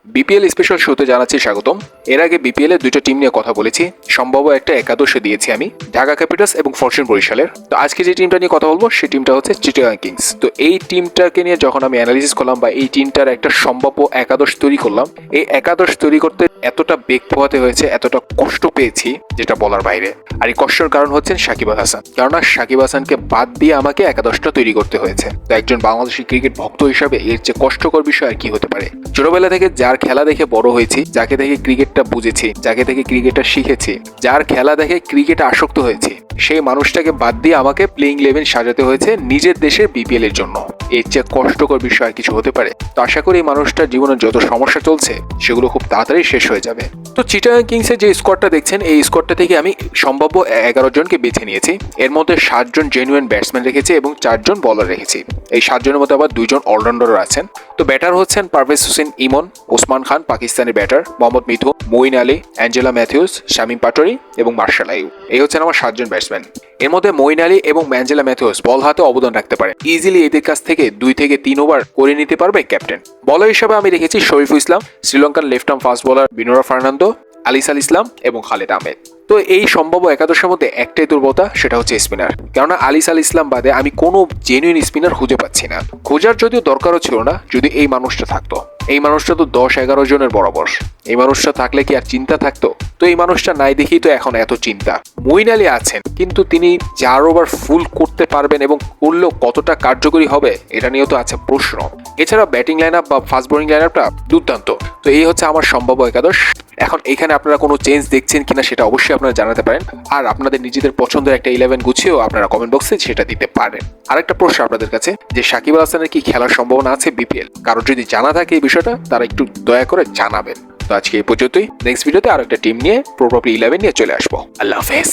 BPL special শোতে জানাচ্ছি স্বাগতম। এর আগে বিপিএল এর দুইটা টিম নিয়ে কথা বলেছি, সম্ভব একটা একাদশে দিয়েছি আমি, ঢাকা ক্যাপিটালস এবং ফরচুন বরিশালের। তো আজকে যে টিমটা নিয়ে কথা বলবো সেই টিমটা হচ্ছে চিটাগাং কিংস। তো এই টিমটাকে নিয়ে যখন আমি অ্যানালিসিস করলাম বা এই টিমটার একটা সম্ভাব্য একাদশ তৈরি করলাম, এই একাদশ তৈরি করতে এতটা বেগ পোহাতে হয়েছে, এতটা কষ্ট পেয়েছি যেটা বলার বাইরে। আর এই কষ্টের কারণ হচ্ছেন সাকিব আল হাসান, কেননা সাকিব হাসানকে বাদ দিয়ে আমাকে একাদশটা তৈরি করতে হয়েছে। তো একজন বাংলাদেশি ক্রিকেট ভক্ত হিসাবে এর চেয়ে কষ্টকর বিষয় আর কি হতে পারে। ছোটবেলা থেকে যার খেলা দেখে বড় হয়েছি, যাকে দেখে ক্রিকেটটা বুঝেছি, যাকে থেকে ক্রিকেটটা শিখেছি, যার খেলা দেখে ক্রিকেটে আসক্ত হয়েছি, সেই মানুষটাকে বাদ দিয়ে আমাকে প্লেইং 11 সাজাতে হয়েছে নিজের দেশের বিপিএল এর জন্য। এর চেয়ে কষ্টকর বিষয় আর কিছু হতে পারে। তো আশা করি এই মানুষটার জীবনে যত সমস্যা চলছে সেগুলো খুব তাড়াতাড়ি শেষ হয়ে যাবে। তো চিটাগাং কিংসের যে স্কোয়াডটা দেখছেন, এই স্কোয়াডটা থেকে আমি সম্ভাব্য 11 জনকে বেছে নিয়েছি। এর মধ্যে 7 জন জেনুইন ব্যাটসম্যান রেখেছি এবং 4 জন বলার রেখেছি। এই 7 জনের মধ্যে আবার 2 জন অলরাউন্ডার আছেন। তো ব্যাটার হচ্ছেন পারভেজ হোসেন ইমন, ওসমান খান পাকিস্তানি ব্যাটার, মোহাম্মদ মিথু, মঈন আলী, অ্যাঞ্জেলা ম্যাথিউস, শামীম পাটোয়ারি এবং মার্শাল আইয়ুব। এই হচ্ছেন আমার 7 জন ব্যাটসম্যান। এর মধ্যে মঈন আলী এবং অ্যাঞ্জেলা ম্যাথিউস বল হাতে অবদান রাখতে পারে, ইজিলি এদের কাছ থেকে 2 থেকে 3 ওভার করে নিতে পারবে ক্যাপ্টেন। বলার হিসাবে আমি রেখেছি Shoriful Islam, Sri Lankan left arm fast bowler Binura Fernando, Alis Al Islam এবং খালেদ আহমেদ। তো এই সম্ভাব্য একাদশের মধ্যে একটাই দুর্বলতা, সেটা হচ্ছে স্পিনার। কেননা আলিসাল ইসলাম বাদে আমি কোনো জেনুইন স্পিনার খুঁজে পাচ্ছি না। খোঁজার যদিও দরকারও ছিল না যদি এই মানুষটা থাকতো। এই মানুষটা তো 10-11 জনের বরাবর। এই মানুষটা থাকলে কি আর চিন্তা থাকতো? তো এই মানুষটা নাই দেখেই তো এখন এত চিন্তা। মঈন আলী আছেন, কিন্তু তিনি 4 ওভার ফুল করতে পারবেন এবং করলেও কতটা কার্যকরী হবে এটা নিয়েও তো আছে প্রশ্ন। এছাড়া ব্যাটিং লাইন আপ বা ফাস্ট বোলিং লাইন আপটা দুর্দান্ত। তো এই হচ্ছে আমার সম্ভাব্য একাদশ। এখন এখানে আপনারা কোনো চেঞ্জ দেখছেন কিনা সেটা অবশ্যই আপনারা জানাতে পারেন। আর আপনাদের নিজেদের পছন্দের একটা 11 গুছিয়েও আপনারা কমেন্ট বক্সে সেটা দিতে পারেন। আরেকটা প্রশ্ন আপনাদের কাছে, যে সাকিব আল হাসানের কি খেলার সম্ভাবনা আছে বিপিএল? কারোর যদি জানা থাকে এই বিষয়টা, তারা একটু দয়া করে জানাবেন। তো আজকে এই পর্যন্তই। নেক্সট ভিডিওতে আরেকটা টিম নিয়ে, প্রবাবলি 11 নিয়ে চলে আসবো। আল্লাহ হাফেজ।